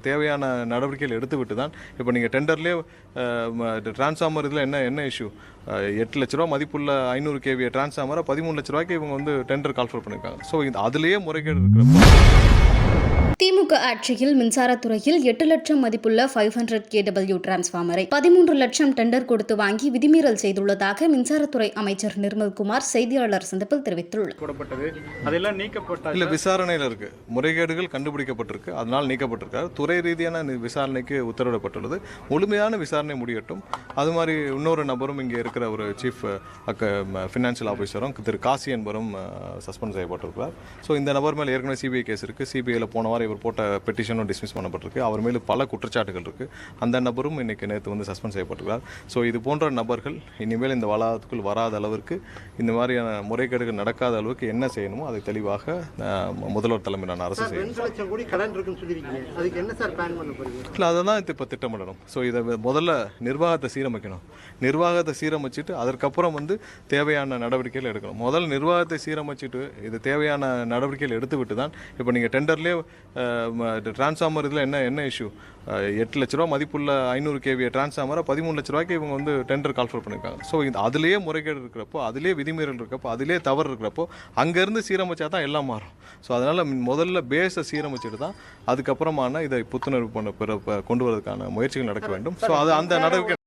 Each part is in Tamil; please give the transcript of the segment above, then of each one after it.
தேவையான நடவடிக்கைகள் எடுத்துவிட்டு தான் இப்போ நீங்கள் டெண்டர்லேயே டிரான்ஸ்ஃபார்மர் இதில் என்ன இஷ்யூ 8 லட்ச ரூபா மதிப்புள்ள 500 kVA டிரான்ஸ்ஃபார்மரை 13 லட்ச ரூபாய்க்கு இவங்க வந்து டெண்டர் கால்ஃபர் பண்ணியிருக்காங்க. ஸோ அதுலேயே முறைகேடு இருக்கிறப்போ திமுக ஆட்சியில் மின்சாரத்துறையில் 8 லட்சம் மதிப்புள்ள 500 kW டிரான்ஸ்ஃபார்மரை 13 லட்சம் டெண்டர் கொடுத்து வாங்கி விதிமீறல் செய்துள்ளதாக மின்சாரத்துறை அமைச்சர் நிர்மல்குமார் செய்தியாளர் சந்திப்பில் தெரிவித்துள்ளார். இல்லை, விசாரணையில் இருக்கு, முறைகேடுகள் கண்டுபிடிக்கப்பட்டிருக்கு, அதனால் நீக்கப்பட்டிருக்காரு. துறை ரீதியான விசாரணைக்கு உத்தரவிடப்பட்டுள்ளது. முழுமையான விசாரணை முடியட்டும். அது மாதிரி இன்னொரு நபரும் இங்கே இருக்கிற ஒரு சீஃப் ஃபினான்ஷியல் ஆஃபீஸரும் திரு காசி என்பவரும் சஸ்பெண்ட் செய்யப்பட்டிருக்கிறார். ஸோ இந்த நபர் மேலே ஏற்கனவே சிபிஐ கேஸ் இருக்குது. சிபிஐயில் போன வாரம் இவர் போட்ட பெட்டிஷனும் டிஸ்மிஸ் பண்ணப்பட்டிருக்கு. அவர் மேலே பல குற்றச்சாட்டுகள் இருக்குது. அந்த நபரும் நேற்று வந்து சஸ்பெண்ட் செய்யப்பட்டிருக்கிறார். ஸோ இது போன்ற நபர்கள் இனிமேல் இந்த வளாகத்துக்குள் வராத அளவிற்கு, இந்த மாதிரியான முறைகேடுகள் நடக்காத அளவுக்கு என்ன செய்யணுமோ அதை தெளிவாக முதல்வர் தலைமையிலான அரசு செய்யும். இல்லை, அதை தான் இப்போ திட்டமிடணும். ஸோ இதை முதல்ல நிர்வாகத்தை சீரமைக்கணும். நிர்வாகத்தை சீரமைச்சிட்டு அதற்கப்புறம் வந்து தேவையான நடவடிக்கைகள் எடுக்கணும். முதல் நிர்வாகத்தை சீரமைச்சிட்டு இது தேவையான நடவடிக்கைகள் எடுத்துவிட்டு தான் இப்போ நீங்கள் டெண்டர்லேயே டிரான்ஸ்ஃபார்மர் இதில் என்ன இஷ்யூ 8 லட்ச ரூபா மதிப்புள்ள 500 kVA டிரான்ஸ்ஃபார்மரை 13 லட்ச ரூபாய்க்கு இவங்க வந்து டெண்டர் கால்ஃபர் பண்ணியிருக்காங்க. ஸோ அதுலேயே முறைகேடு இருக்கிறப்போ, அதிலே விதிமீறல் இருக்கிறப்போ, அதிலே தவறு இருக்கிறப்போ அங்கேருந்து சீரமைச்சா தான் எல்லாம் மாறும். ஸோ அதனால் முதல்ல பேஸை சீரமைச்சிட்டு தான் அதுக்கப்புறமான இதை புத்துணர்வு கொண்டு வரதுக்கான முயற்சிகள் நடக்க வேண்டும். ஸோ அது அந்த நடவடிக்கை.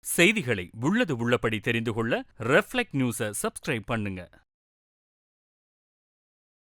செய்திகளை உள்ளது உள்ளபடி தெரிந்து கொள்ள ரெஃப்ளெக்ட் நியூஸை சப்ஸ்கிரைப் பண்ணுங்க.